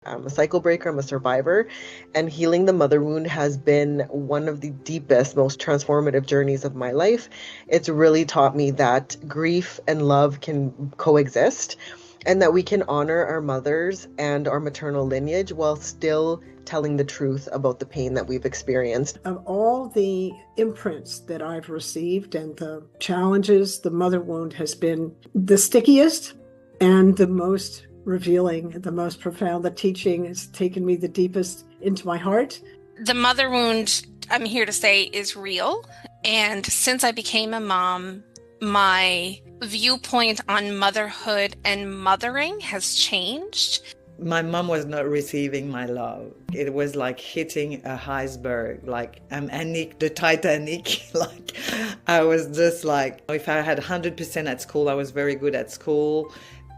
I'm a cycle breaker, I'm a survivor, and healing the mother wound has been one of the deepest, most transformative journeys of my life. It's really taught me that grief and love can coexist and that we can honor our mothers and our maternal lineage while still telling the truth about the pain that we've experienced. Of all the imprints that I've received and the challenges, the mother wound has been the stickiest and the most revealing, the most profound. The teaching has taken me the deepest into my heart. The mother wound, I'm here to say, is real. And since I became a mom, my viewpoint on motherhood and mothering has changed. My mom was not receiving my love. It was like hitting a iceberg, like the Titanic. Like I was just like, if I had 100% at school, I was very good at school.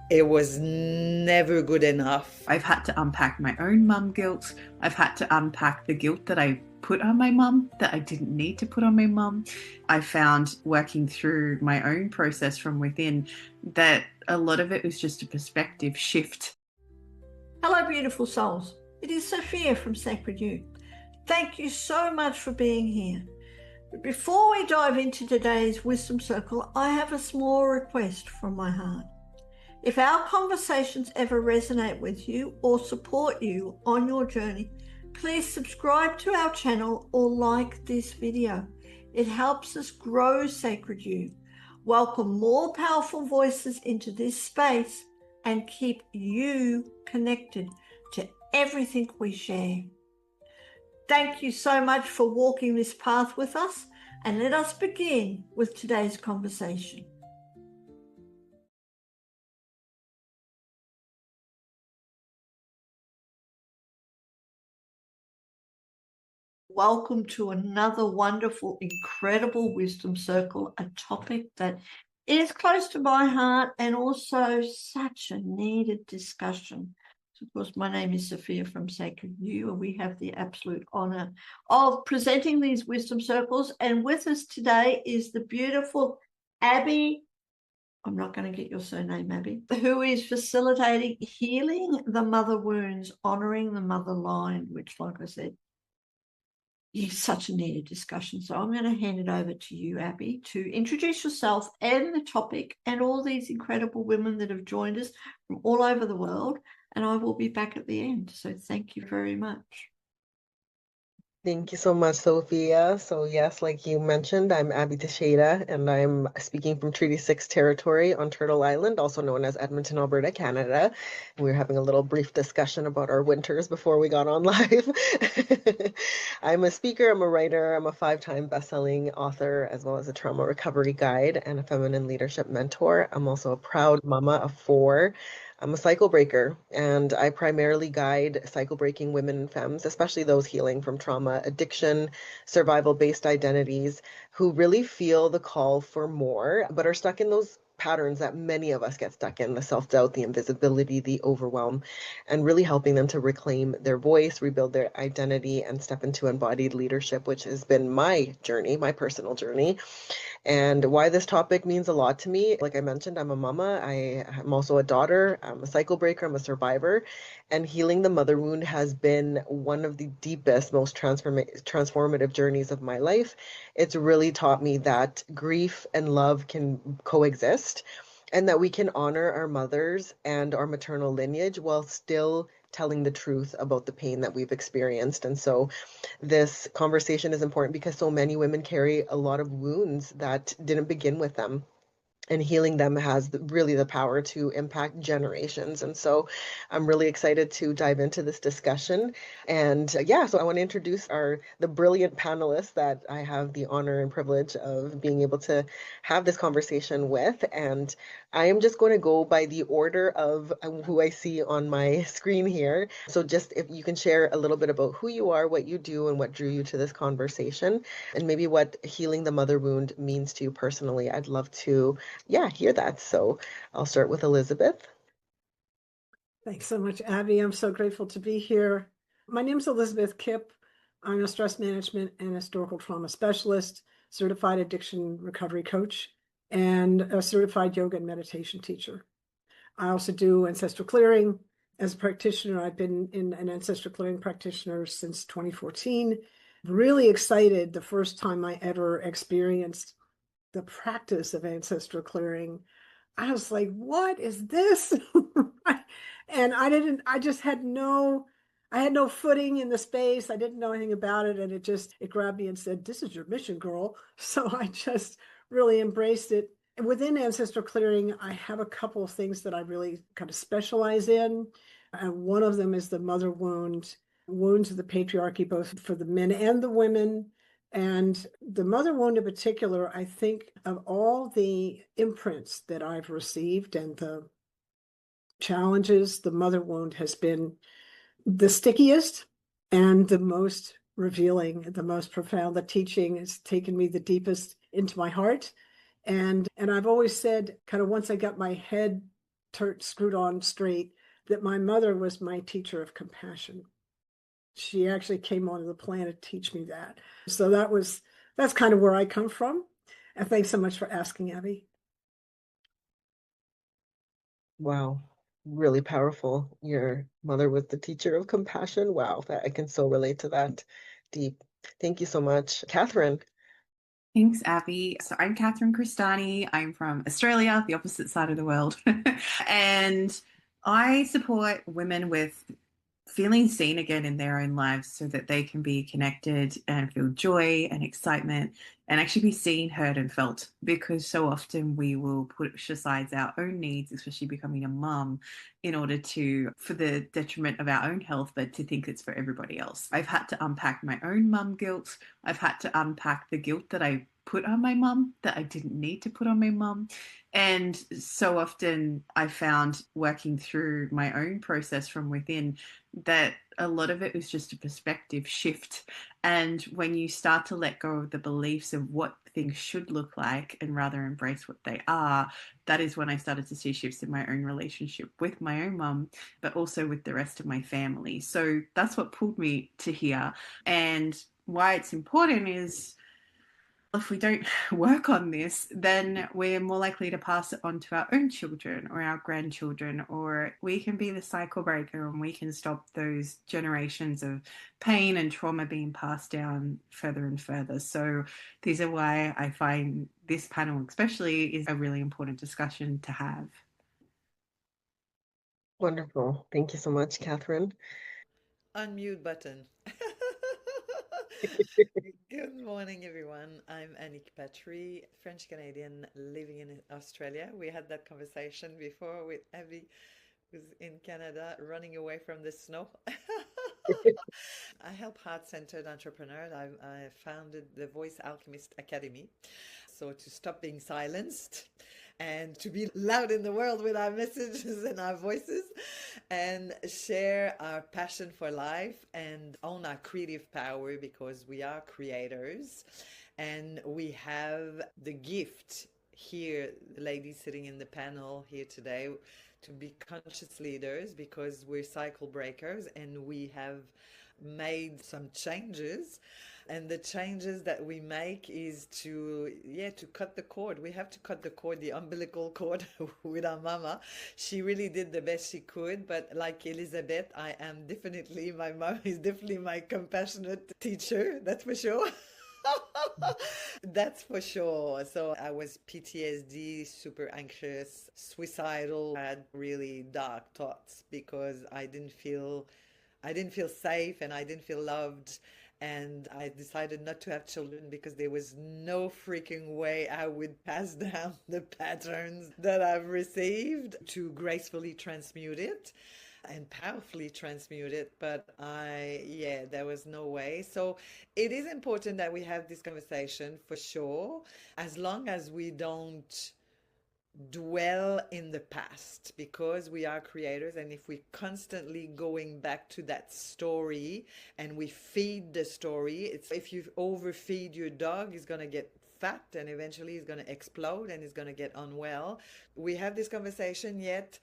It was never good enough. I've had to unpack my own mum guilt. I've had to unpack the guilt that I put on my mum that I didn't need to put on my mum. I found working through my own process from within that a lot of it was just a perspective shift. Hello, beautiful souls. It is Sophia from Sacred You. Thank you so much for being here. But before we dive into today's Wisdom Circle, I have a small request from my heart. If our conversations ever resonate with you or support you on your journey, please subscribe to our channel or like this video. It helps us grow Sacred You, welcome more powerful voices into this space, and keep you connected to everything we share. Thank you so much for walking this path with us, and let us begin with today's conversation. Welcome to another wonderful, incredible Wisdom Circle, a topic that is close to my heart and also such a needed discussion. So, of course, my name is Sophia from Sacred You, and we have the absolute honor of presenting these Wisdom Circles. And with us today is the beautiful Abby, I'm not going to get your surname, Abby, who is facilitating healing the mother wounds, honoring the mother line, which, like I said, is such a needed discussion. So I'm going to hand it over to you, Abby, to introduce yourself and the topic and all these incredible women that have joined us from all over the world. And I will be back at the end. So thank you very much. Thank you so much, Sophia. So yes, like you mentioned, I'm Abigail Teixeira, and I'm speaking from Treaty 6 territory on Turtle Island, also known as Edmonton, Alberta, Canada. We were having a little brief discussion about our winters before we got on live. I'm a speaker, I'm a writer, I'm a 5-time best-selling author, as well as a trauma recovery guide and a feminine leadership mentor. I'm also a proud mama of 4. I'm a cycle breaker, and I primarily guide cycle breaking women and femmes, especially those healing from trauma, addiction, survival-based identities, who really feel the call for more, but are stuck in those patterns that many of us get stuck in, the self-doubt, the invisibility, the overwhelm, and really helping them to reclaim their voice, rebuild their identity, and step into embodied leadership, which has been my journey, my personal journey. And why this topic means a lot to me, like I mentioned, I'm a mama. I'm also a daughter. I'm a cycle breaker. I'm a survivor. And healing the mother wound has been one of the deepest, most transformative journeys of my life. It's really taught me that grief and love can coexist and that we can honor our mothers and our maternal lineage while still telling the truth about the pain that we've experienced. And so this conversation is important because so many women carry a lot of wounds that didn't begin with them. And healing them has really the power to impact generations. And so I'm really excited to dive into this discussion. And so I want to introduce the brilliant panelists that I have the honor and privilege of being able to have this conversation with. And I am just going to go by the order of who I see on my screen here. So just if you can share a little bit about who you are, what you do, and what drew you to this conversation, and maybe what healing the mother wound means to you personally. I'd love to hear that. So I'll start with Elizabeth. Thanks so much, Abby. I'm so grateful to be here. My name is Elizabeth Kipp. I'm a stress management and historical trauma specialist, certified addiction recovery coach, and a certified yoga and meditation teacher. I also do ancestral clearing, As a practitioner, I've been in an ancestral clearing practitioner since 2014. Really excited the first time I ever experienced the practice of ancestral clearing. I was like, what is this? And I just had I had no footing in the space. I didn't know anything about it. And it grabbed me and said, this is your mission, girl. So I just really embraced it. And within ancestral clearing, I have a couple of things that I really kind of specialize in. And one of them is the mother wound, wounds of the patriarchy, both for the men and the women. And the mother wound in particular, I think of all the imprints that I've received and the challenges, the mother wound has been the stickiest and the most revealing, the most profound. The teaching has taken me the deepest into my heart. And I've always said, kind of once I got my head screwed on straight, that my mother was my teacher of compassion. She actually came onto the planet to teach me that. So that's kind of where I come from. And thanks so much for asking, Abby. Wow, really powerful. Your mother was the teacher of compassion. Wow, that I can so relate to that. Deep. Thank you so much. Catherine. Thanks, Abby. So I'm Catherine Cristani. I'm from Australia, the opposite side of the world. And I support women with feeling seen again in their own lives so that they can be connected and feel joy and excitement and actually be seen, heard, and felt. Because so often we will push aside our own needs, especially becoming a mum, in order to, for the detriment of our own health, but to think it's for everybody else. I've had to unpack my own mum guilt. I've had to unpack the guilt that I put on my mum that I didn't need to put on my mum. And so often I found working through my own process from within that a lot of it was just a perspective shift. And when you start to let go of the beliefs of what things should look like and rather embrace what they are, that is when I started to see shifts in my own relationship with my own mum, but also with the rest of my family. So that's what pulled me to here. And why it's important is if we don't work on this, then we're more likely to pass it on to our own children or our grandchildren, or we can be the cycle breaker and we can stop those generations of pain and trauma being passed down further and further. So these are why I find this panel especially is a really important discussion to have. Wonderful. Thank you so much, Catherine. Unmute button. Good morning, everyone. I'm Annick Patry, French Canadian living in Australia. We had that conversation before with Abby, who's in Canada, running away from the snow. I help heart-centered entrepreneurs. I founded the Voice Alchemist Academy. So to stop being silenced and to be loud in the world with our messages and our voices and share our passion for life and own our creative power because we are creators and we have the gift here, the ladies sitting in the panel here today, to be conscious leaders because we're cycle breakers and we have made some changes, and the changes that we make is to cut the cord. We have to cut the cord, the umbilical cord with our mama. She really did the best she could, but like Elizabeth, my mom is definitely my compassionate teacher, that's for sure. That's for sure. So I was PTSD, super anxious, suicidal, had really dark thoughts because I didn't feel safe and I didn't feel loved. And I decided not to have children because there was no freaking way I would pass down the patterns that I've received to gracefully transmute it and powerfully transmute it. But there was no way. So it is important that we have this conversation for sure, as long as we don't dwell in the past because we are creators, and if we constantly going back to that story and we feed the story, it's if you overfeed your dog, he's going to get fat and eventually he's going to explode and he's going to get unwell. We have this conversation, yet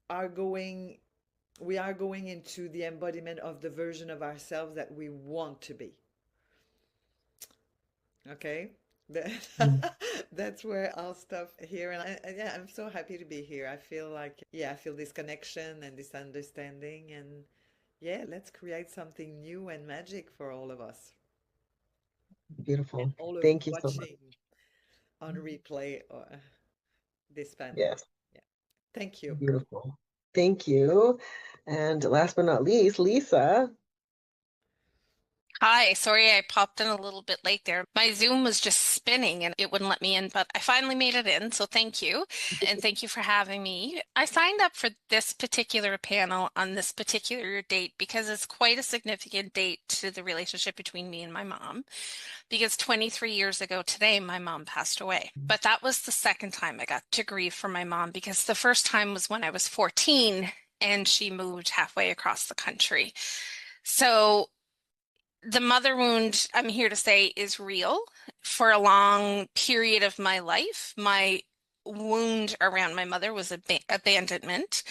are going we are going into the embodiment of the version of ourselves that we want to be. Okay, Mm. That's where our stuff here, and yeah, I'm so happy to be here. I feel like, yeah, I feel this connection and this understanding, and yeah, let's create something new and magic for all of us and Beautiful. all of you Thank you so much. watching on replay this panel. Yes, Yeah, thank you. beautiful. Thank you. And last but not least, Lisa. Hi, sorry I popped in a little bit late there. My Zoom was just spinning and it wouldn't let me in, but I finally made it in, so thank you. And thank you for having me. I signed up for this particular panel on this particular date because it's quite a significant date to the relationship between me and my mom. Because 23 years ago today, my mom passed away. But that was the second time I got to grieve for my mom because the first time was when I was 14 and she moved halfway across the country. So the mother wound, I'm here to say, is real. For a long period of my life, my wound around my mother was abandonment.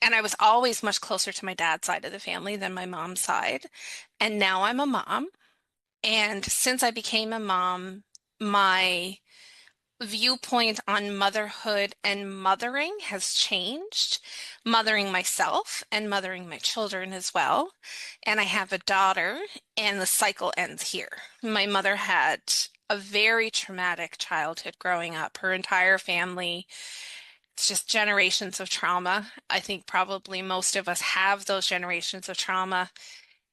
And I was always much closer to my dad's side of the family than my mom's side. And now I'm a mom. And since I became a mom, my viewpoint on motherhood and mothering has changed, mothering myself and mothering my children as well. And I have a daughter, and the cycle ends here. My mother had a very traumatic childhood growing up. Her entire family, it's just generations of trauma. I think probably most of us have those generations of trauma.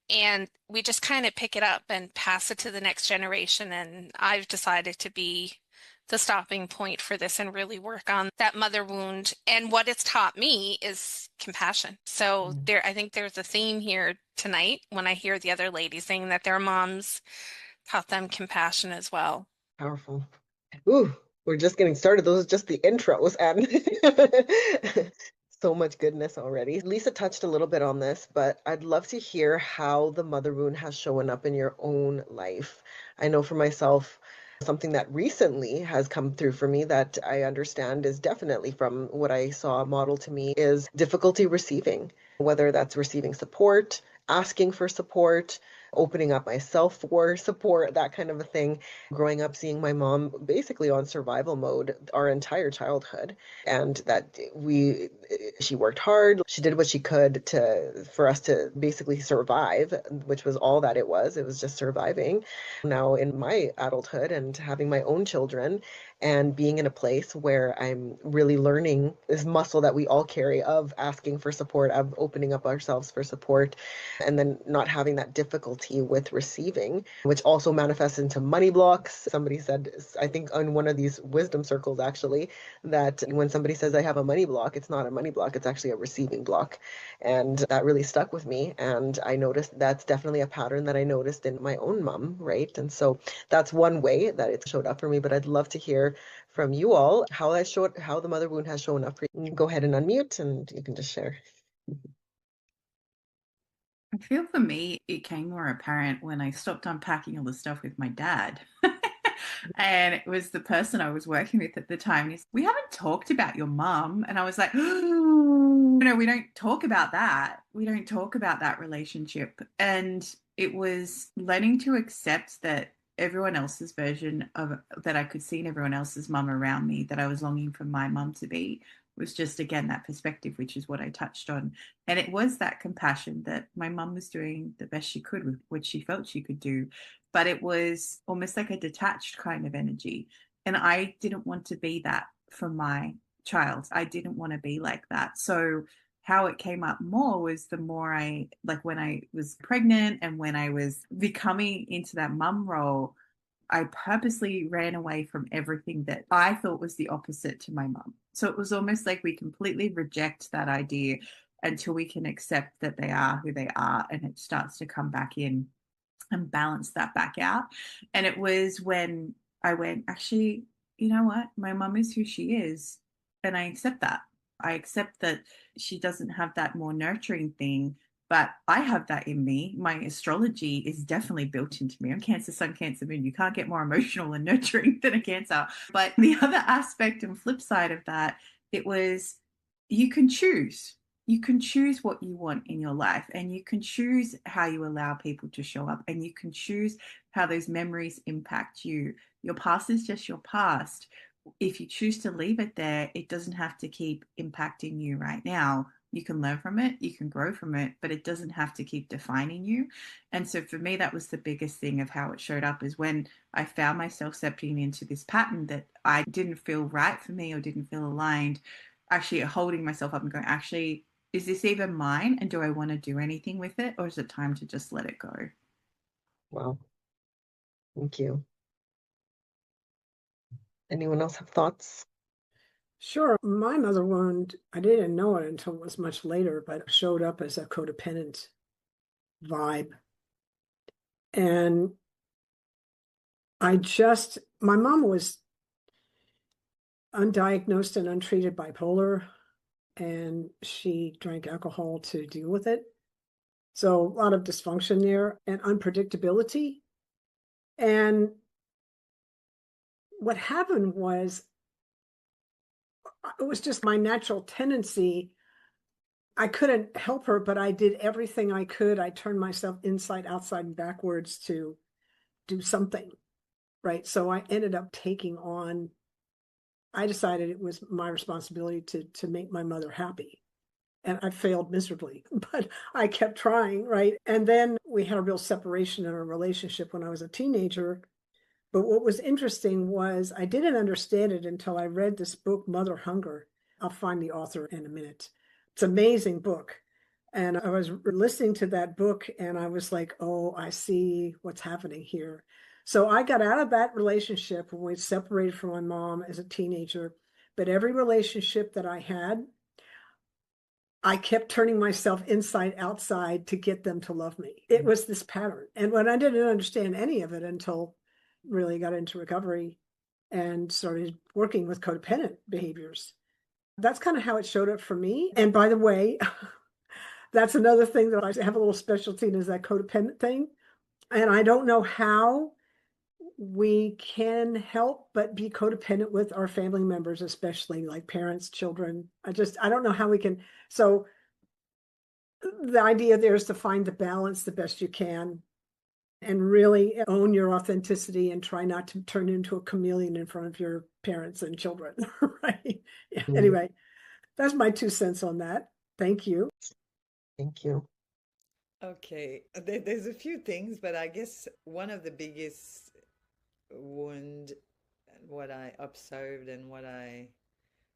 And we just kind of pick it up and pass it to the next generation. And I've decided to be the stopping point for this and really work on that mother wound. And what it's taught me is compassion. So Mm. I think there's a theme here tonight when I hear the other ladies saying that their moms taught them compassion as well. Powerful. Ooh, we're just getting started. Those are just the intros, and so much goodness already. Lisa touched a little bit on this, but I'd love to hear how the mother wound has shown up in your own life. I know for myself, something that recently has come through for me that I understand is definitely from what I saw modeled to me is difficulty receiving, whether that's receiving support, asking for support, opening up myself for support, that kind of a thing. Growing up, seeing my mom basically on survival mode our entire childhood, and that she worked hard, she did what she could for us to basically survive, which was all that it was. It was just surviving. Now in my adulthood and having my own children and being in a place where I'm really learning this muscle that we all carry of asking for support, of opening up ourselves for support, and then not having that difficulty with receiving, which also manifests into money blocks. Somebody said, I think on one of these wisdom circles actually, that when somebody says I have a money block, it's not a money block, it's actually a receiving block. And that really stuck with me. And I noticed that's definitely a pattern that I noticed in my own mom, right? And so that's one way that it showed up for me. But I'd love to hear from you all how how the mother wound has shown up for you. Go ahead and unmute and you can just share. I feel for me, it came more apparent when I stopped unpacking all the stuff with my dad. And it was the person I was working with at the time. And he's, we haven't talked about your mum. And I was like, no, we don't talk about that. We don't talk about that relationship. And it was learning to accept that everyone else's version of that I could see in everyone else's mum around me, that I was longing for my mum to be, was just, again, that perspective, which is what I touched on. And it was that compassion that my mum was doing the best she could with what she felt she could do. But it was almost like a detached kind of energy. And I didn't want to be that for my child. I didn't want to be like that. So how it came up more was the more like when I was pregnant and when I was becoming into that mum role, I purposely ran away from everything that I thought was the opposite to my mum. So it was almost like we completely reject that idea until we can accept that they are who they are, and it starts to come back in and balance that back out. And it was when I went, actually, you know what? My mum is who she is. And I accept that. I accept that she doesn't have that more nurturing thing, but I have that in me. My astrology is definitely built into me. I'm Cancer, Sun, Cancer, Moon. You can't get more emotional and nurturing than a Cancer. But the other aspect and flip side of that, it was you can choose. You can choose what you want in your life, and you can choose how you allow people to show up, and you can choose how those memories impact you. Your past is just your past. If you choose to leave it there, it doesn't have to keep impacting you right now. You can learn from it, you can grow from it, but it doesn't have to keep defining you. And so for me, that was the biggest thing of how it showed up, is when I found myself stepping into this pattern that I didn't feel right for me or didn't feel aligned, actually holding myself up and going, actually, is this even mine? And do I want to do anything with it? Or is it time to just let it go? Wow. Thank you. Anyone else have thoughts? Sure. My mother wound, I didn't know it until it was much later, but showed up as a codependent vibe. And my mom was undiagnosed and untreated bipolar, and she drank alcohol to deal with it. So a lot of dysfunction there and unpredictability. And what happened was, it was just my natural tendency. I couldn't help her, but I did everything I could. I turned myself inside, outside, and backwards to do something, right? So I ended up I decided it was my responsibility to make my mother happy. And I failed miserably, but I kept trying, right? And then we had a real separation in our relationship when I was a teenager. But what was interesting was I didn't understand it until I read this book, Mother Hunger. I'll find the author in a minute. It's an amazing book. And I was listening to that book and I was like, oh, I see what's happening here. So I got out of that relationship when we separated from my mom as a teenager. But every relationship that I had, I kept turning myself inside outside to get them to love me. It was this pattern. And when I didn't understand any of it until really got into recovery and started working with codependent behaviors, that's kind of how it showed up for me. And by the way, that's another thing that I have a little specialty in, is that codependent thing. And I don't know how we can help but be codependent with our family members, especially like parents, children. I don't know how we can. So the idea there is to find the balance the best you can and really own your authenticity and try not to turn into a chameleon in front of your parents and children, right? Yeah. Mm, Anyway, that's my 2 cents on that. Thank you. thank you. Okay, there's a few things, but I guess one of the biggest wound, what I observed and what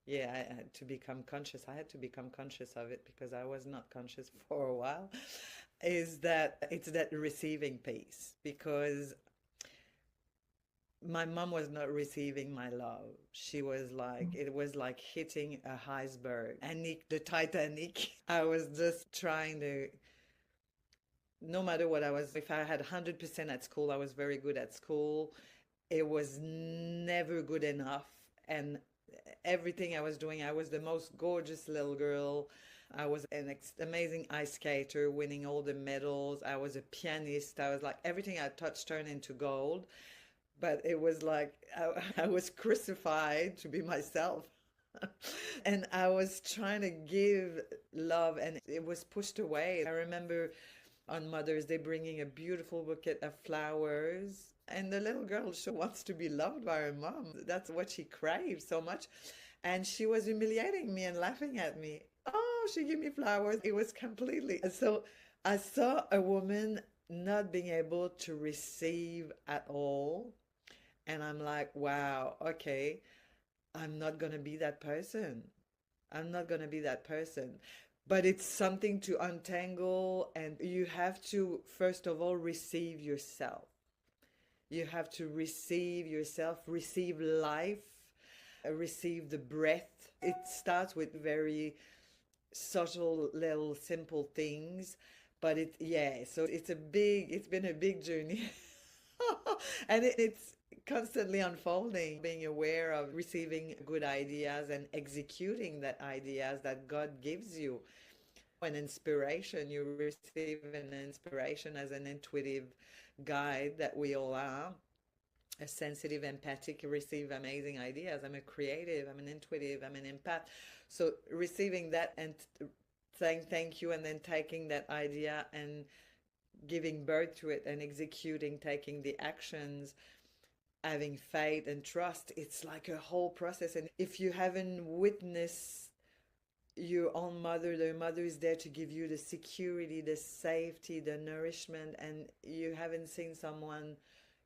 yeah, I had to become conscious. I had to become conscious of it because I was not conscious for a while, is that it's that receiving piece. Because my mom was not receiving my love. She was like, it was like hitting a iceberg. And the Titanic, I was just trying to, no matter what I was, if I had 100% at school, I was very good at school. It was never good enough. And everything I was doing, I was the most gorgeous little girl. I was an amazing ice skater, winning all the medals. I was a pianist. I was like, everything I touched turned into gold. But it was like I was crucified to be myself. And I was trying to give love and it was pushed away. I remember on Mother's Day bringing a beautiful bouquet of flowers. And the little girl, she wants to be loved by her mom. That's what she craves so much. And she was humiliating me and laughing at me. Oh, she gave me flowers. It was completely. So I saw a woman not being able to receive at all. And I'm like, wow, okay, I'm not going to be that person. I'm not going to be that person. But it's something to untangle, and you have to, first of all, receive yourself. You have to receive yourself, receive life, receive the breath. It starts with very subtle, little, simple things. But yeah, so it's been a big journey. And it's constantly unfolding, being aware of receiving good ideas and executing that ideas that God gives you. An inspiration, you receive an inspiration as an intuitive guide that we all are. A sensitive, empathic, receive amazing ideas. I'm a creative, I'm an intuitive, I'm an empath. So receiving that and saying thank you and then taking that idea and giving birth to it and executing, taking the actions having faith and trust. It's like a whole process. And if you haven't witnessed your own mother, the mother is there to give you the security, the safety, the nourishment, and you haven't seen someone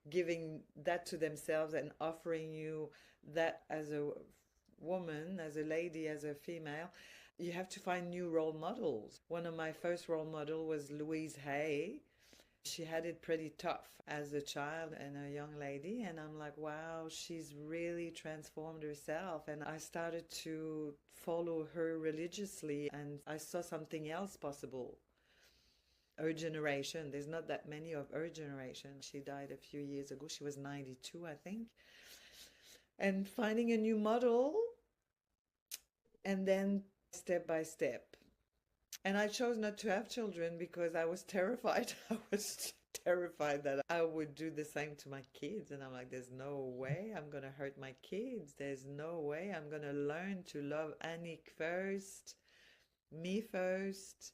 giving that to themselves and offering you that as a woman, as a lady, as a female, you have to find new role models. One of my first role models was Louise Hay. She had it pretty tough as a child and a young lady, and I'm like, wow, she's really transformed herself. And I started to follow her religiously, and I saw something else possible. Her generation, there's not that many of her generation. She died a few years ago. She was 92, I think. And finding a new model, and then step by step. And I chose not to have children because I was terrified. I was terrified that I would do the same to my kids. And I'm like, there's no way I'm going to hurt my kids. There's no way I'm going to learn to love Annick first, me first,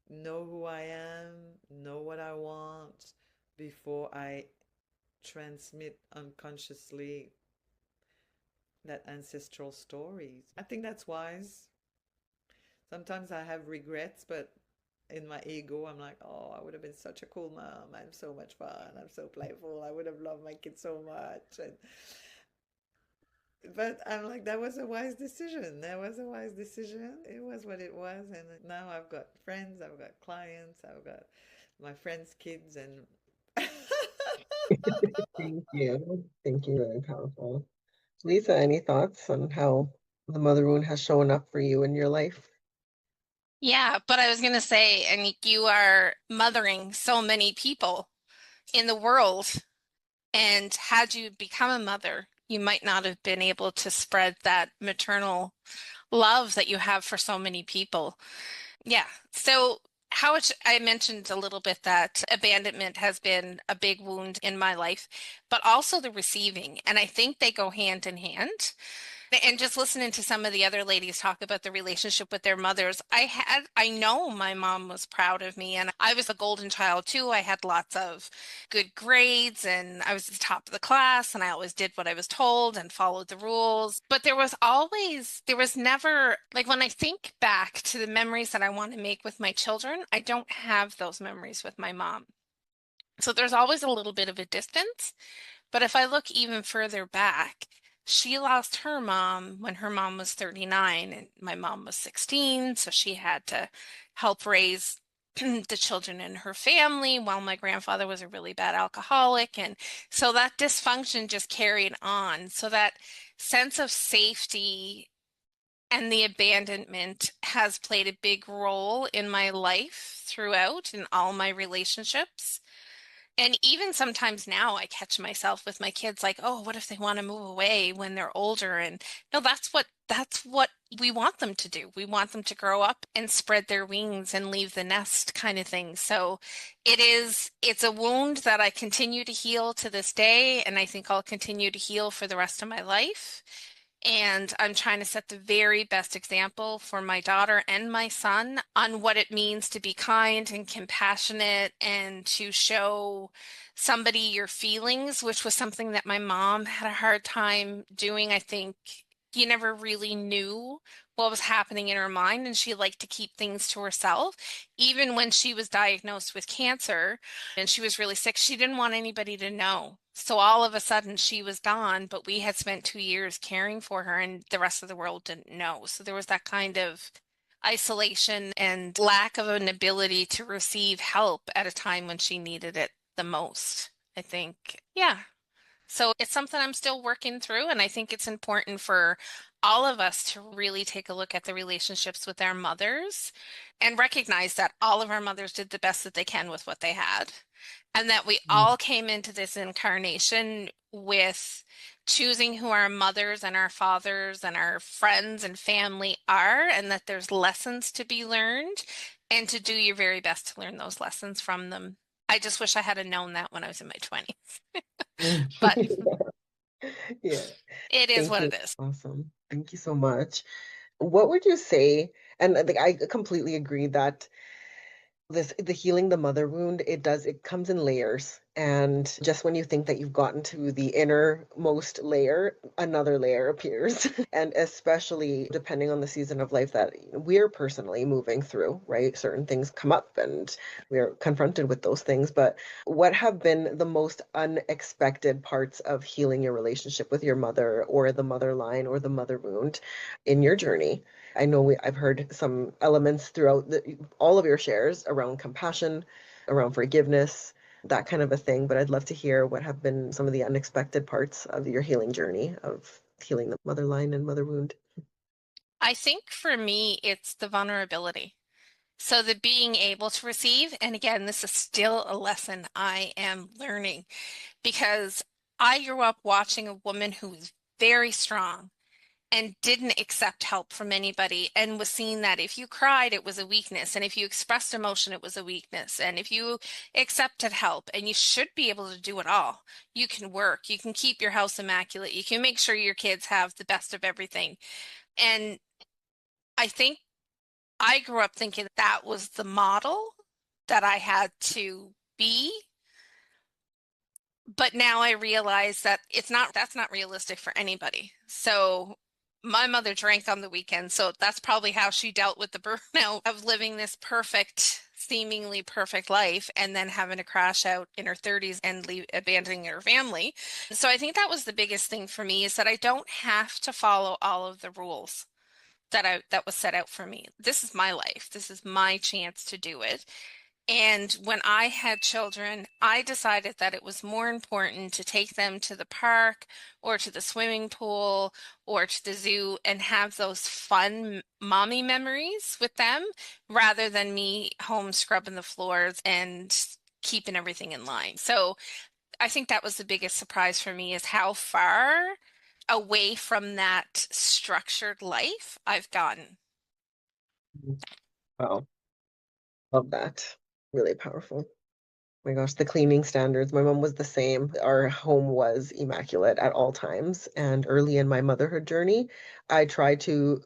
know who I am, know what I want before I transmit unconsciously that ancestral stories. I think that's wise. Sometimes I have regrets, but in my ego, I'm like, oh, I would have been such a cool mom. I'm so much fun. I'm so playful. I would have loved my kids so much. But I'm like, that was a wise decision. That was a wise decision. It was what it was. And now I've got friends, I've got clients, I've got my friends' kids, and Thank you. Thank you. Very powerful. Lisa, any thoughts on how the mother wound has shown up for you in your life? Yeah, but I was going to say, Anik, you are mothering so many people in the world. And had you become a mother, you might not have been able to spread that maternal love that you have for so many people. Yeah. So I mentioned a little bit that abandonment has been a big wound in my life, but also the receiving. And I think they go hand in hand. And just listening to some of the other ladies talk about the relationship with their mothers, I know my mom was proud of me, and I was a golden child too. I had lots of good grades, and I was at the top of the class, and I always did what I was told and followed the rules. But there was never, like when I think back to the memories that I want to make with my children, I don't have those memories with my mom. So there's always a little bit of a distance. But if I look even further back, she lost her mom when her mom was 39 and my mom was 16. So she had to help raise the children in her family while my grandfather was a really bad alcoholic. And so that dysfunction just carried on. So that sense of safety and the abandonment has played a big role in my life throughout in all my relationships. And even sometimes now I catch myself with my kids like, oh, what if they want to move away when they're older? And no, that's what we want them to do. We want them to grow up and spread their wings and leave the nest kind of thing. So it's a wound that I continue to heal to this day, and I think I'll continue to heal for the rest of my life. And I'm trying to set the very best example for my daughter and my son on what it means to be kind and compassionate and to show somebody your feelings, which was something that my mom had a hard time doing. I think you never really knew what was happening in her mind, and she liked to keep things to herself. Even when she was diagnosed with cancer and she was really sick, she didn't want anybody to know. So all of a sudden she was gone, but we had spent 2 years caring for her and the rest of the world didn't know. So there was that kind of isolation and lack of an ability to receive help at a time when she needed it the most, I think. Yeah. So it's something I'm still working through, and I think it's important for all of us to really take a look at the relationships with our mothers and recognize that all of our mothers did the best that they can with what they had, and that we all came into this incarnation with choosing who our mothers and our fathers and our friends and family are, and that there's lessons to be learned, and to do your very best to learn those lessons from them. I just wish I had known that when I was in my 20s. But Yeah, it is thank what you. it is. Awesome. Thank you so much. What would you say? And like, I completely agree that The healing the mother wound, it comes in layers. And just when you think that you've gotten to the innermost layer, another layer appears. And especially depending on the season of life that we're personally moving through, right? Certain things come up and we're confronted with those things. But what have been the most unexpected parts of healing your relationship with your mother or the mother line or the mother wound in your journey? I know I've heard some elements throughout all of your shares around compassion, around forgiveness, that kind of a thing. But I'd love to hear what have been some of the unexpected parts of your healing journey of healing the mother line and mother wound. I think for me, it's the vulnerability. So the being able to receive, and again, this is still a lesson I am learning because I grew up watching a woman who was very strong and didn't accept help from anybody and was seeing that if you cried, it was a weakness. And if you expressed emotion, it was a weakness. And if you accepted help, and you should be able to do it all, you can work, you can keep your house immaculate, you can make sure your kids have the best of everything. And I think I grew up thinking that was the model that I had to be. But now I realize that that's not realistic for anybody. So my mother drank on the weekend, so that's probably how she dealt with the burnout of living this perfect, seemingly perfect life and then having to crash out in her 30s and abandoning her family. So I think that was the biggest thing for me is that I don't have to follow all of the rules that was set out for me. This is my life. This is my chance to do it. And when I had children, I decided that it was more important to take them to the park or to the swimming pool or to the zoo and have those fun mommy memories with them rather than me home scrubbing the floors and keeping everything in line. So I think that was the biggest surprise for me is how far away from that structured life I've gotten. Wow, love that. Really powerful. My gosh, the cleaning standards. My mom was the same. Our home was immaculate at all times. And early in my motherhood journey, I tried to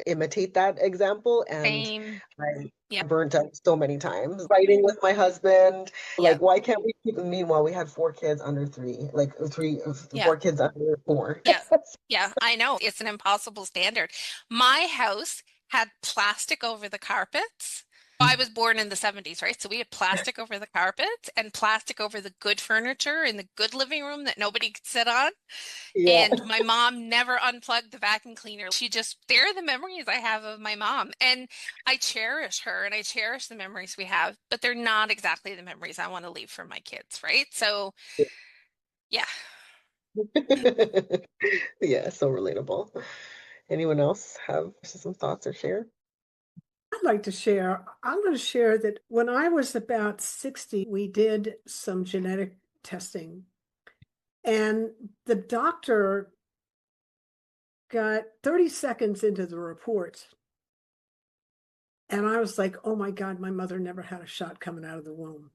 imitate that example and Same. I Yep. burnt out so many times. Fighting with my husband, like, Yep. why can't we keep, meanwhile, we had four kids under three, like Yeah. four kids under four. Yeah. Yeah. I know. It's an impossible standard. My house had plastic over the carpets. I was born in the 70s, right? So we had plastic over the carpets and plastic over the good furniture in the good living room that nobody could sit on. Yeah. And my mom never unplugged the vacuum cleaner. They're the memories I have of my mom. And I cherish her and I cherish the memories we have, but they're not exactly the memories I want to leave for my kids, right? So, yeah. Yeah, so relatable. Anyone else have some thoughts or share? I'd like to share. I'm going to share that when I was about 60, we did some genetic testing, and the doctor got 30 seconds into the report. And I was like, oh my God, my mother never had a shot coming out of the womb.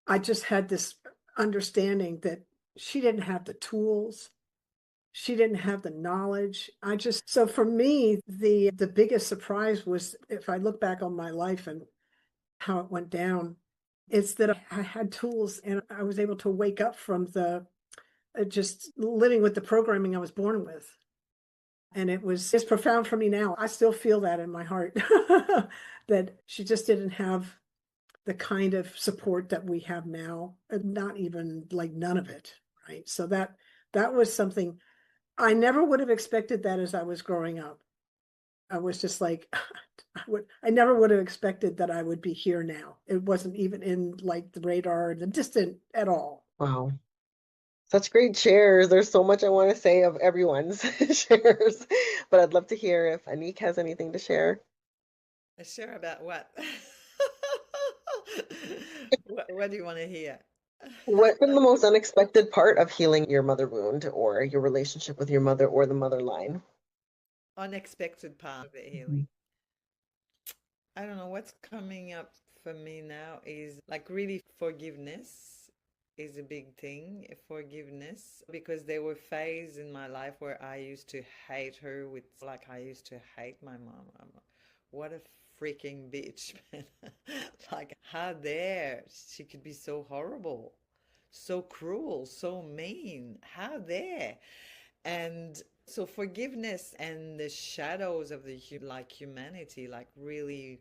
I just had this understanding that she didn't have the tools. She didn't have the knowledge. So for me, the biggest surprise was if I look back on my life and how it went down, it's that I had tools and I was able to wake up from the just living with the programming I was born with. And it's profound for me now. I still feel that in my heart that she just didn't have the kind of support that we have now, not even like none of it. Right. So that was something I never would have expected that as I was growing up. I was just like, I never would have expected that I would be here now. It wasn't even in like the radar, the distant at all. Wow. Such great shares. There's so much I want to say of everyone's shares, but I'd love to hear if Anik has anything to share. Sure, about what? What do you want to hear? What's been the most unexpected part of healing your mother wound or your relationship with your mother or the mother line? Unexpected part of the Mhm. healing. I don't know what's coming up for me now is like really forgiveness is a big thing. Forgiveness because there were phases in my life where I used to hate her with like I used to hate my mom. What a freaking bitch, man. Like, how dare she could be so horrible, so cruel, so mean. How dare? And so forgiveness and the shadows of the like humanity, like really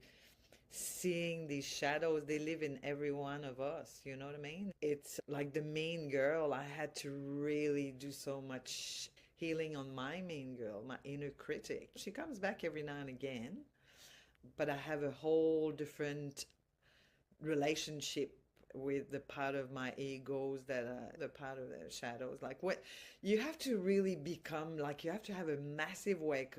seeing these shadows, they live in every one of us, you know what I mean? It's like the mean girl. I had to really do so much healing on my mean girl, my inner critic. She comes back every now and again, but I have a whole different relationship with the part of my egos that are the part of the shadows. Like, what you have to really become, like, you have to have a massive like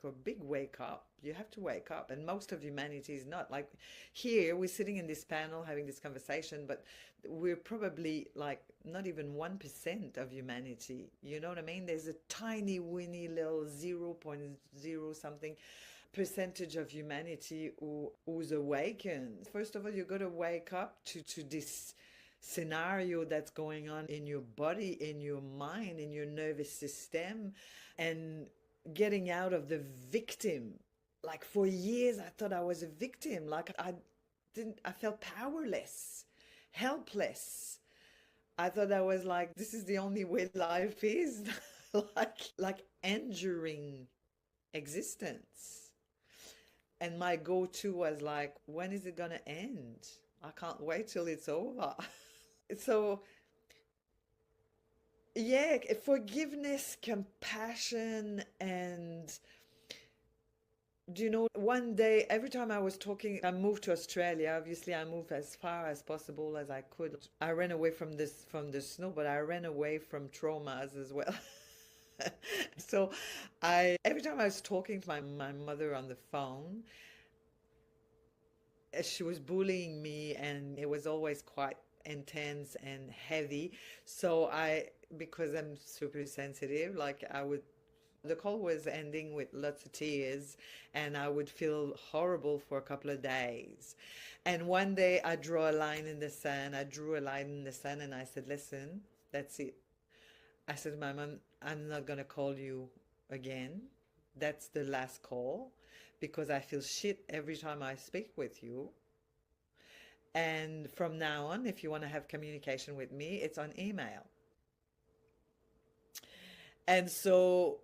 a big wake up. You have to wake up, and most of humanity is not. Like, here we're sitting in this panel having this conversation, but we're probably like not even 1% of humanity, you know what I mean? There's a tiny weeny little 0.0 something percentage of humanity who's awakened. First of all, you got to wake up to this scenario that's going on in your body, in your mind, in your nervous system, and getting out of the victim. Like, for years I thought I was a victim. Like, I felt powerless, helpless. I thought I was like, this is the only way life is. like enduring existence. And my go-to was like, when is it going to end? I can't wait till it's over. So, yeah, forgiveness, compassion, and do you know, one day, every time I was talking, I moved to Australia. Obviously, I moved as far as possible as I could. I ran away from the snow, but I ran away from traumas as well. So every time I was talking to my mother on the phone, she was bullying me, and it was always quite intense and heavy. So because I'm super sensitive, like, the call was ending with lots of tears, and I would feel horrible for a couple of days. And one day I drew a line in the sand. I drew a line in the sand, and I said, listen, that's it. I said to my mom, I'm not going to call you again. That's the last call, because I feel shit every time I speak with you. And from now on, if you want to have communication with me, it's on email. And so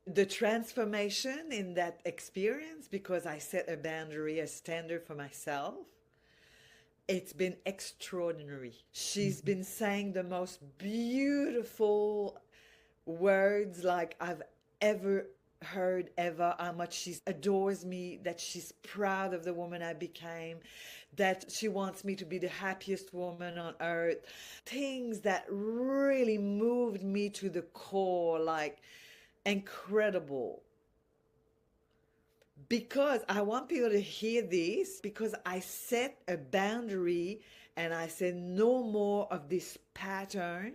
the transformation in that experience, because I set a boundary, a standard for myself, it's been extraordinary. She's been saying the most beautiful words like I've ever heard ever, how much she adores me, that she's proud of the woman I became, that she wants me to be the happiest woman on earth. Things that really moved me to the core, like incredible. Because I want people to hear this, because I set a boundary and I said no more of this pattern.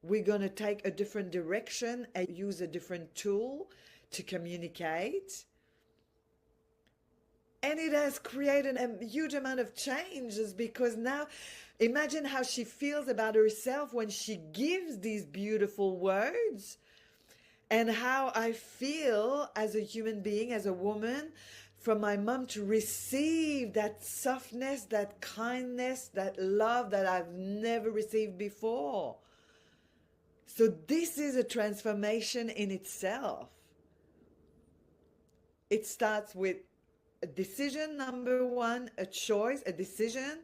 We're going to take a different direction and use a different tool to communicate. And it has created a huge amount of changes, because now imagine how she feels about herself when she gives these beautiful words, and how I feel as a human being, as a woman, from my mom to receive that softness, that kindness, that love that I've never received before. So this is a transformation in itself. It starts with a decision, number one, a choice, a decision,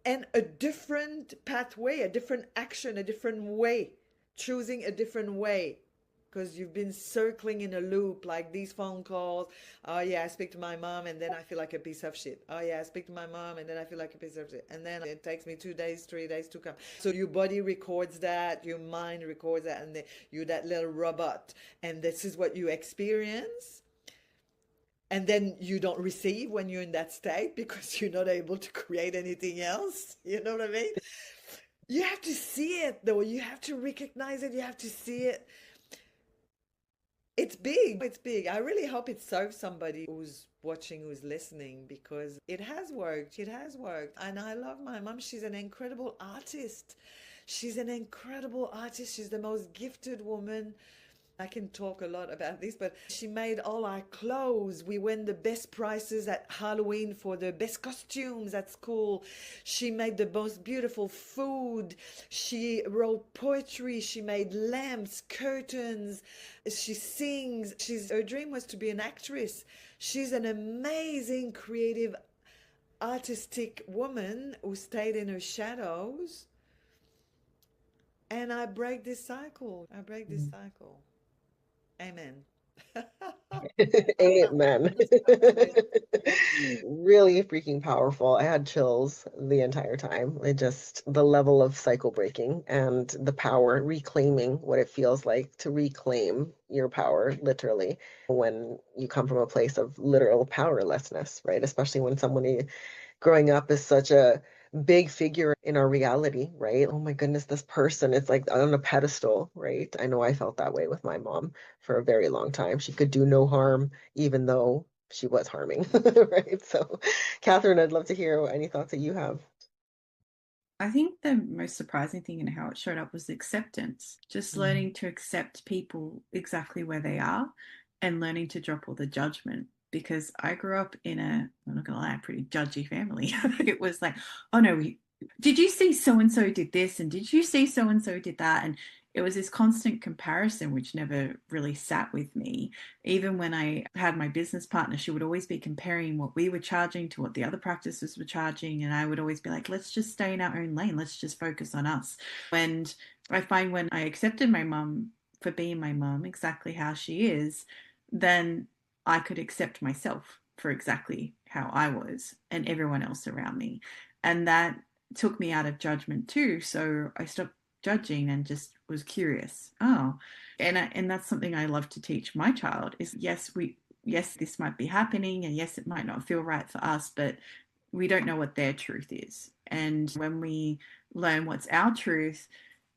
and a different pathway, a different action, a different way, choosing a different way. Because you've been circling in a loop, like these phone calls. Oh yeah, I speak to my mom and then I feel like a piece of shit. Oh yeah, I speak to my mom and then I feel like a piece of shit. And then it takes me 2 days, 3 days to come. So your body records that, your mind records that, and you're that little robot. And this is what you experience. And then you don't receive when you're in that state, because you're not able to create anything else. You know what I mean? You have to see it though. You have to recognize it. You have to see it. It's big. It's big. I really hope it serves somebody who's watching, who's listening, because it has worked. It has worked. And I love my mom. She's an incredible artist. She's an incredible artist. She's the most gifted woman I can talk a lot about this, but she made all our clothes. We won the best prizes at Halloween for the best costumes at school. She made the most beautiful food. She wrote poetry. She made lamps, curtains. She sings. Her dream was to be an actress. She's an amazing, creative, artistic woman who stayed in her shadows. And I break this cycle. Amen. Amen. Really freaking powerful. I had chills the entire time. The level of cycle breaking and the power, reclaiming what it feels like to reclaim your power, literally, when you come from a place of literal powerlessness, right? Especially when someone growing up is such a big figure in our reality, right? Oh my goodness, this person, it's like on a pedestal, right? I know I felt that way with my mom for a very long time. She could do no harm, even though she was harming, right? So, Catherine, I'd love to hear any thoughts that you have. I think the most surprising thing in how it showed up was acceptance. Just learning to accept people exactly where they are and learning to drop all the judgment. Because I grew up in I'm not going to lie, a pretty judgy family. It was like, oh no, did you see so and so did this? And did you see so and so did that? And it was this constant comparison, which never really sat with me. Even when I had my business partner, she would always be comparing what we were charging to what the other practices were charging. And I would always be like, let's just stay in our own lane. Let's just focus on us. And I find when I accepted my mum for being my mum, exactly how she is, then I could accept myself for exactly how I was and everyone else around me. And that took me out of judgment too. So I stopped judging and just was curious. Oh, and that's something I love to teach my child is yes, this might be happening and yes, it might not feel right for us, but we don't know what their truth is. And when we learn what's our truth,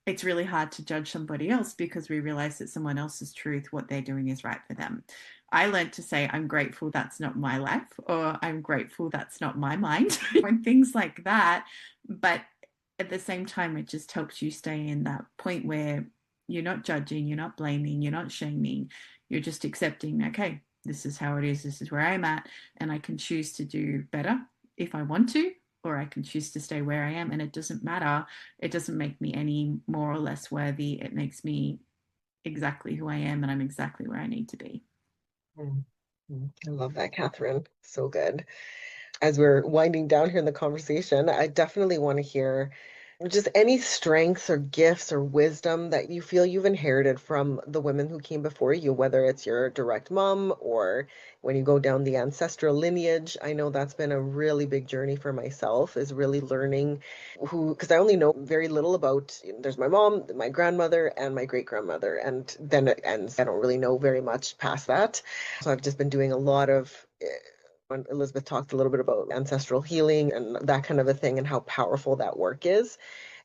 it's really hard to judge somebody else because we realize that someone else's truth, what they're doing is right for them. I learned to say, I'm grateful that's not my life, or I'm grateful that's not my mind, and things like that. But at the same time, it just helps you stay in that point where you're not judging, you're not blaming, you're not shaming, you're just accepting, okay, this is how it is, this is where I'm at, and I can choose to do better if I want to, or I can choose to stay where I am, and it doesn't matter. It doesn't make me any more or less worthy. It makes me exactly who I am, and I'm exactly where I need to be. I love that, Catherine. So good. As we're winding down here in the conversation, I definitely want to hear just any strengths or gifts or wisdom that you feel you've inherited from the women who came before you, whether it's your direct mom or when you go down the ancestral lineage. I know that's been a really big journey for myself, is really learning because I only know very little about, there's my mom, my grandmother, and my great grandmother, and then it ends. I don't really know very much past that. So I've just been doing a lot of when Elizabeth talked a little bit about ancestral healing and that kind of a thing and how powerful that work is.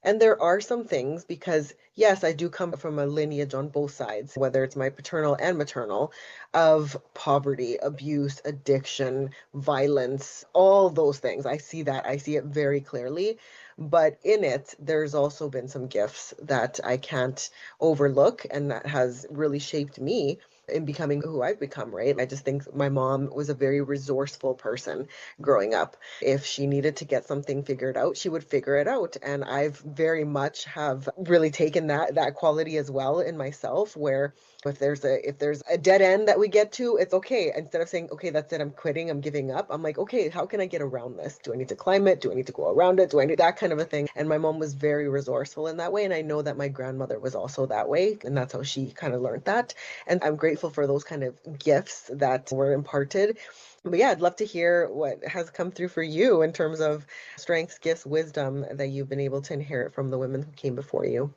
And there are some things because, yes, I do come from a lineage on both sides, whether it's my paternal and maternal, of poverty, abuse, addiction, violence, all those things. I see that. I see it very clearly. But in it, there's also been some gifts that I can't overlook and that has really shaped me in becoming who I've become, right? I just think my mom was a very resourceful person growing up. If she needed to get something figured out, she would figure it out. And I've very much have really taken that quality as well in myself, where if there's a dead end that we get to, it's okay. Instead of saying, okay, that's it, I'm quitting, I'm giving up, I'm like, okay, how can I get around this? Do I need to climb it? Do I need to go around it? Do I need that kind of a thing? And my mom was very resourceful in that way. And I know that my grandmother was also that way. And that's how she kind of learned that. And I'm grateful for those kind of gifts that were imparted. But yeah, I'd love to hear what has come through for you in terms of strengths, gifts, wisdom that you've been able to inherit from the women who came before you.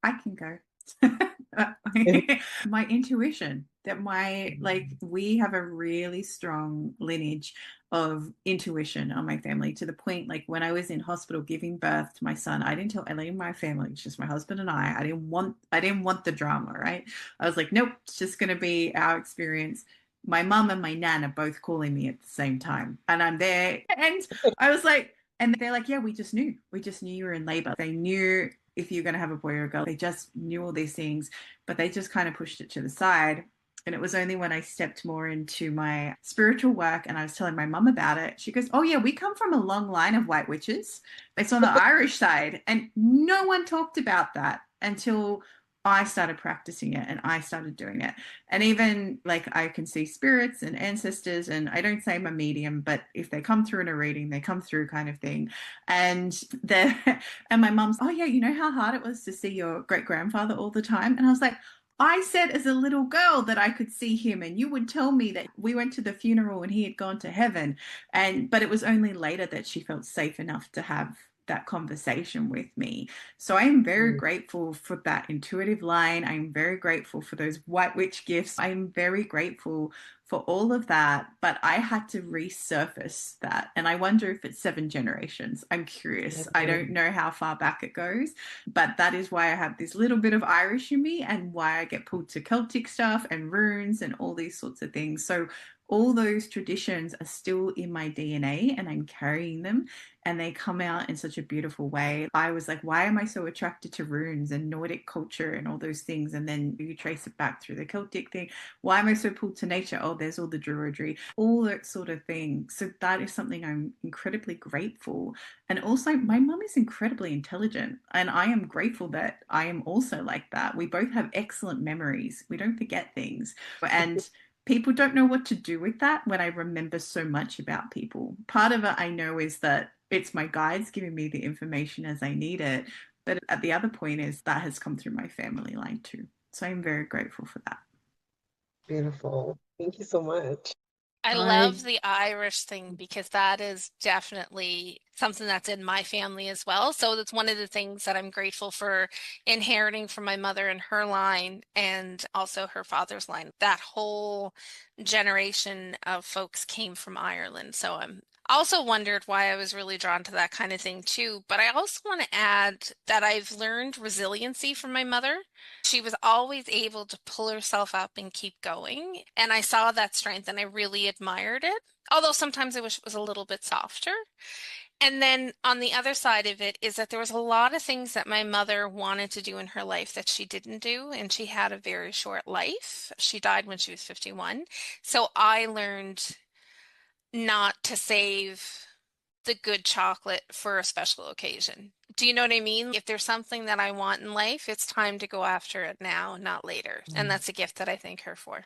I can go. My intuition that we have a really strong lineage of intuition on my family, to the point like when I was in hospital giving birth to my son, I didn't tell any of my family. It's just my husband and I didn't want the drama, right? I was like, nope, it's just going to be our experience. My mum and my nan are both calling me at the same time, and I'm there, and I was like, and they're like, yeah, we just knew you were in labor. They knew if you're going to have a boy or a girl. They just knew all these things, but they just kind of pushed it to the side. And it was only when I stepped more into my spiritual work and I was telling my mum about it, she goes, "Oh, yeah, we come from a long line of white witches. It's on the Irish side." And no one talked about that until I started practicing it and I started doing it. And even like I can see spirits and ancestors, and I don't say I'm a medium, but if they come through in a reading, they come through kind of thing. And and my mum's, "Oh, yeah, you know how hard it was to see your great grandfather all the time?" And I was like, "I said as a little girl that I could see him, and you would tell me that we went to the funeral and he had gone to heaven." But it was only later that she felt safe enough to have that conversation with me. So I am very grateful for that intuitive line. I'm very grateful for those white witch gifts. I'm very grateful for all of that, but I had to resurface that. And I wonder if it's 7 generations. I'm curious. I don't know how far back it goes, but that is why I have this little bit of Irish in me and why I get pulled to Celtic stuff and runes and all these sorts of things. So all those traditions are still in my DNA and I'm carrying them, and they come out in such a beautiful way. I was like, why am I so attracted to runes and Nordic culture and all those things? And then you trace it back through the Celtic thing. Why am I so pulled to nature? Oh, there's all the druidry, all that sort of thing. So that is something I'm incredibly grateful. And also, my mum is incredibly intelligent, and I am grateful that I am also like that. We both have excellent memories. We don't forget things. And people don't know what to do with that when I remember so much about people. Part of it I know is that it's my guides giving me the information as I need it. But at the other point is that has come through my family line too. So I'm very grateful for that. Beautiful. Thank you so much. I I love the Irish thing because that is definitely something that's in my family as well. So that's one of the things that I'm grateful for inheriting from my mother and her line and also her father's line. That whole generation of folks came from Ireland. So I'm also wondered why I was really drawn to that kind of thing too. But I also want to add that I've learned resiliency from my mother. She was always able to pull herself up and keep going. And I saw that strength and I really admired it. Although sometimes I wish it was a little bit softer. And then on the other side of it is that there was a lot of things that my mother wanted to do in her life that she didn't do. And she had a very short life. She died when she was 51. So I learned not to save the good chocolate for a special occasion. Do you know what I mean? If there's something that I want in life, it's time to go after it now, not later. And that's a gift that I thank her for.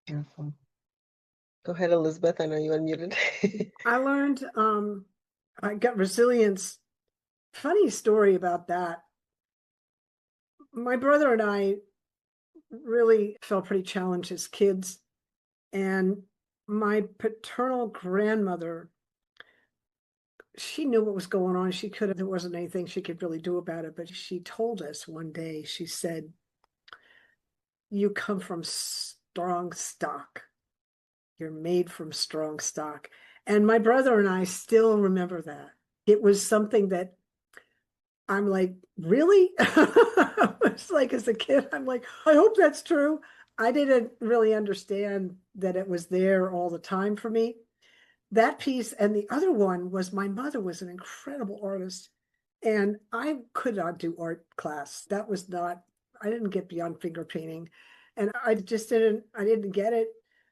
Beautiful. Go ahead, Elizabeth. I know you unmuted. I learned I got resilience. Funny story about that. My brother and I really felt pretty challenged as kids. And my paternal grandmother, she knew what was going on. She could have, there wasn't anything she could really do about it. But she told us one day, she said, "You come from strong stock. You're made from strong stock." And my brother and I still remember that. It was something that I'm like, really? It's like as a kid, I'm like, I hope that's true. I didn't really understand that it was there all the time for me. That piece, and the other one was my mother was an incredible artist, and I could not do art class. That was not, I didn't get beyond finger painting, and I didn't get it.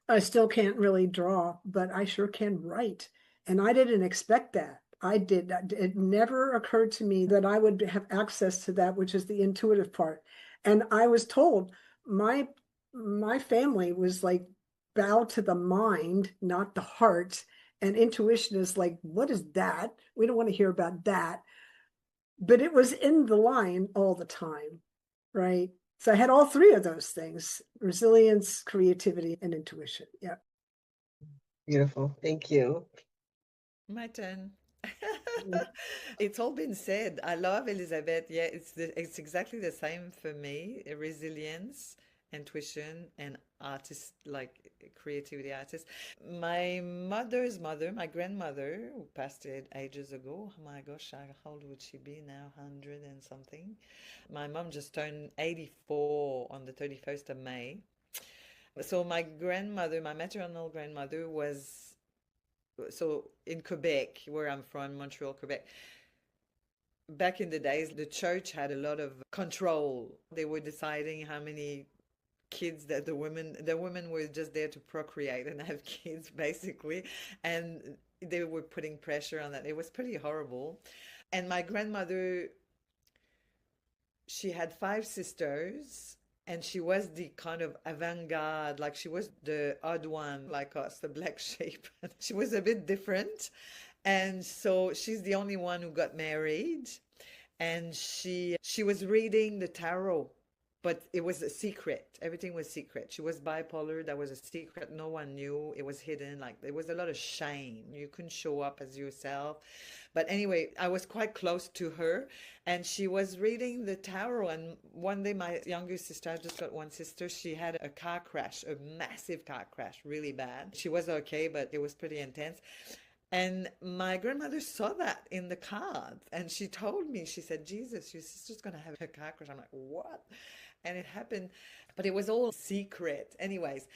I still can't really draw, but I sure can write. And I didn't expect that. It never occurred to me that I would have access to that, which is the intuitive part. And I was told my my family was like, bow to the mind, not the heart. And intuition is like, what is that? We don't want to hear about that. But it was in the line all the time, right? So I had all three of those things: resilience, creativity, and intuition. Yeah. Beautiful. Thank you. My turn. It's all been said. I love Elizabeth. Yeah, it's exactly the same for me. Resilience, intuition, and artist, like creativity artist. My mother's mother, my grandmother, who passed it ages ago. Oh my gosh, how old would she be now? 100 and something. My mom just turned 84 on the 31st of May. So my grandmother, my maternal grandmother, was so in Quebec, where I'm from, Montreal, Quebec. back in the days, the church had a lot of control. They were deciding how many kids that the women were just there to procreate and have kids basically, and they were putting pressure on that. It was pretty horrible. And my grandmother, she had five sisters, and she was the kind of avant-garde, like she was the odd one like us, the black sheep. She was a bit different, and so she's the only one who got married, and she was reading the tarot, but it was a secret. Everything was secret. She was bipolar. That was a secret. No one knew. It was hidden. Like there was a lot of shame. You couldn't show up as yourself. But anyway, I was quite close to her, and she was reading the tarot. And one day, my younger sister, I just got one sister, she had a car crash, a massive car crash, really bad. She was okay, but it was pretty intense. And my grandmother saw that in the cards, and she told me, she said, Jesus, your sister's going to have a car crash. I'm like, what? And it happened, but it was all secret. Anyways,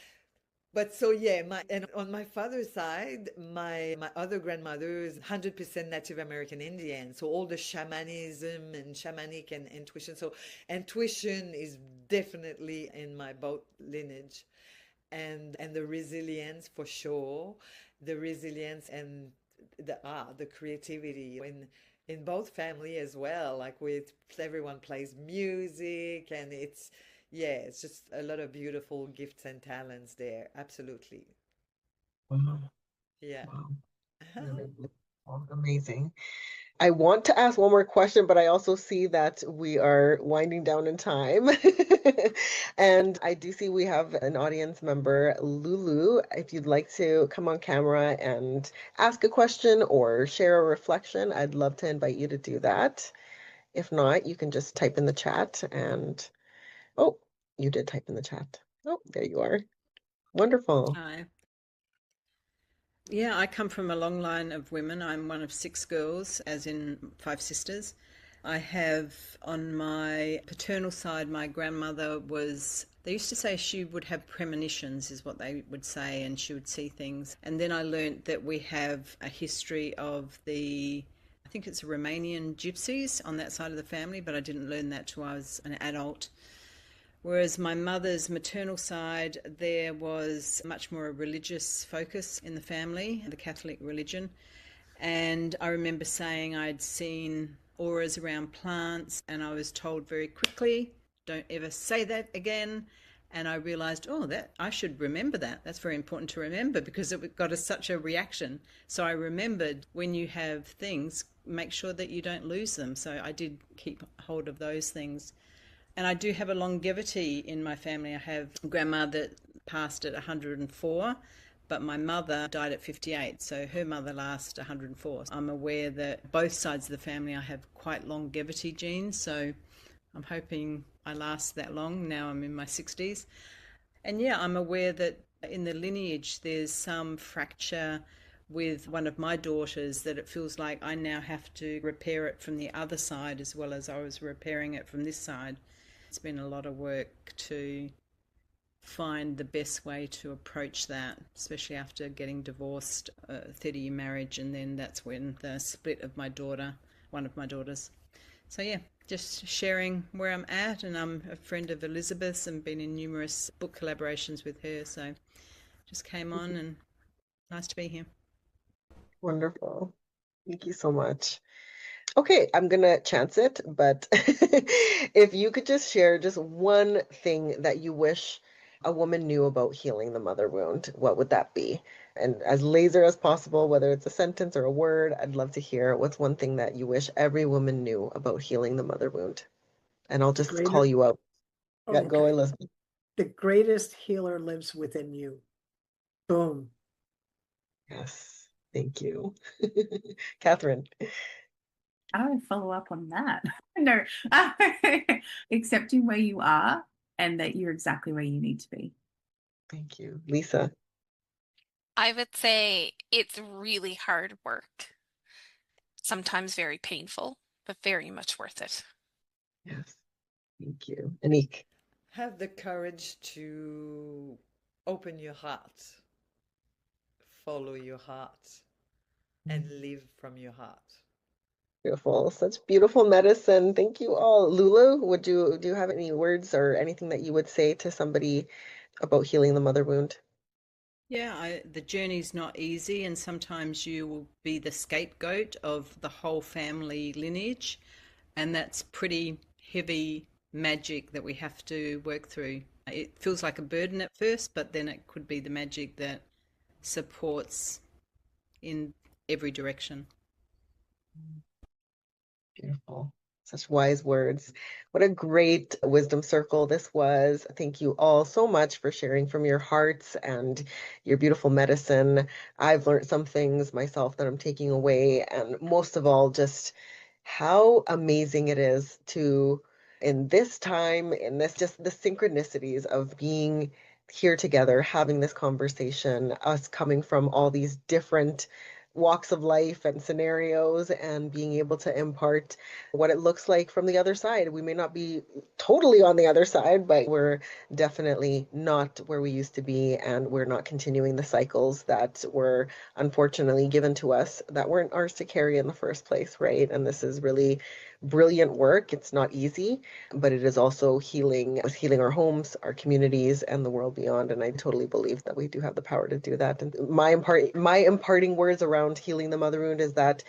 but so yeah, and on my father's side, my other grandmother is 100% Native American Indian. So all the shamanism and shamanic and intuition. So intuition is definitely in my both lineage, and the resilience for sure, the resilience and the creativity in both family as well. Like with everyone plays music, and it's just a lot of beautiful gifts and talents there. Absolutely. Wow. Yeah. Wow. Really amazing. I want to ask one more question, but I also see that we are winding down in time. And I do see we have an audience member, Lulu. If you'd like to come on camera and ask a question or share a reflection, I'd love to invite you to do that. If not, you can just type in the chat and, oh, you did type in the chat. Oh, there you are. Wonderful. Hi. Yeah, I come from a long line of women. I'm one of six girls, as in five sisters. I have on my paternal side, my grandmother was, they used to say she would have premonitions, is what they would say, and she would see things. And then I learnt that we have a history of I think it's Romanian gypsies on that side of the family, but I didn't learn that till I was an adult. Whereas my mother's maternal side, there was much more a religious focus in the family, the Catholic religion. And I remember saying I'd seen auras around plants, and I was told very quickly, don't ever say that again. And I realized, oh, that I should remember that. That's very important to remember because it got such a reaction. So I remembered, when you have things, make sure that you don't lose them. So I did keep hold of those things. And I do have a longevity in my family. I have a grandma that passed at 104, but my mother died at 58, so her mother lasted 104. I'm aware that both sides of the family I have quite longevity genes, so I'm hoping I last that long. Now I'm in my 60s. And yeah, I'm aware that in the lineage there's some fracture with one of my daughters, that it feels like I now have to repair it from the other side as well as I was repairing it from this side. It's been a lot of work to find the best way to approach that, especially after getting divorced, 30-year marriage, and then that's when the split of my daughter, one of my daughters. So yeah, just sharing where I'm at, and I'm a friend of Elizabeth's and been in numerous book collaborations with her, so just came on and nice to be here. Wonderful. Thank you so much. Okay, I'm gonna chance it, but if you could just share just one thing that you wish a woman knew about healing the mother wound, what would that be? And as laser as possible, whether it's a sentence or a word, I'd love to hear what's one thing that you wish every woman knew about healing the mother wound. And I'll just call you out. Yeah, go, Okay. Elizabeth. The greatest healer lives within you. Boom. Yes, thank you. Catherine. How do I follow up on that? No, accepting where you are and that you're exactly where you need to be. Thank you. Lisa. I would say it's really hard work, sometimes very painful, but very much worth it. Yes, thank you. Anik. Have the courage to open your heart, follow your heart, and live from your heart. Beautiful. Such beautiful medicine. Thank you all. Lulu, do you have any words or anything that you would say to somebody about healing the mother wound? Yeah, the journey's not easy, and sometimes you will be the scapegoat of the whole family lineage, and that's pretty heavy magic that we have to work through. It feels like a burden at first, but then it could be the magic that supports in every direction. Beautiful. Such wise words. What a great wisdom circle this was. Thank you all so much for sharing from your hearts and your beautiful medicine. I've learned some things myself that I'm taking away, and most of all, just how amazing it is to, in this time, in this just the synchronicities of being here together, having this conversation, us coming from all these different walks of life and scenarios, and being able to impart what it looks like from the other side. We may not be totally on the other side, but we're definitely not where we used to be, and we're not continuing the cycles that were unfortunately given to us that weren't ours to carry in the first place, right? And this is really brilliant work. It's not easy, but it is also healing our homes, our communities, and the world beyond. And I totally believe that we do have the power to do that. And my imparting words around healing the mother wound is that,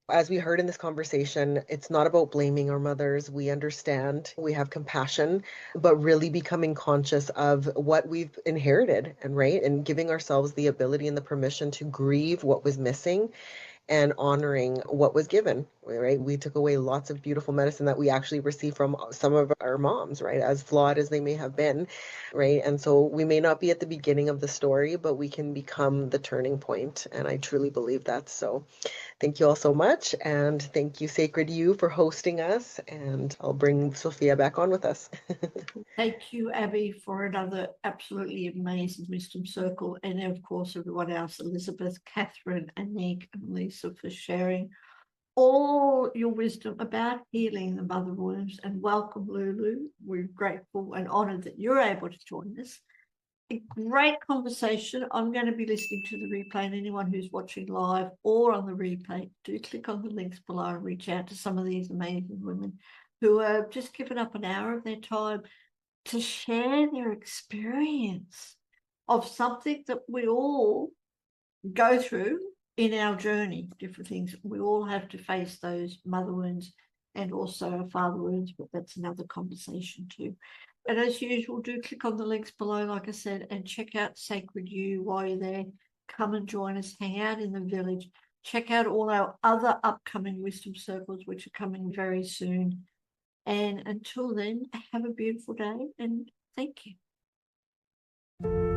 as we heard in this conversation, it's not about blaming our mothers. We understand, we have compassion, but really becoming conscious of what we've inherited, and right, and giving ourselves the ability and the permission to grieve what was missing and honoring what was given, right? We took away lots of beautiful medicine that we actually received from some of our moms, right? As flawed as they may have been, right? And so we may not be at the beginning of the story, but we can become the turning point. And I truly believe that. So thank you all so much. And thank you, Sacred You, for hosting us. And I'll bring Sophia back on with us. Thank you, Abby, for another absolutely amazing wisdom circle. And of course, everyone else, Elizabeth, Catherine, Anik, and Lisa, for sharing all your wisdom about healing the mother wounds. And welcome, Lulu. We're grateful and honored that you're able to join us. A great conversation. I'm going to be listening to the replay, and anyone who's watching live or on the replay, do click on the links below and reach out to some of these amazing women who have just given up an hour of their time to share their experience of something that we all go through in our journey, different things. We all have to face those mother wounds and also father wounds, but that's another conversation too. And as usual, do click on the links below, like I said, and check out Sacred You while you're there. Come and join us, hang out in the village. Check out all our other upcoming wisdom circles, which are coming very soon. And until then, have a beautiful day, and thank you.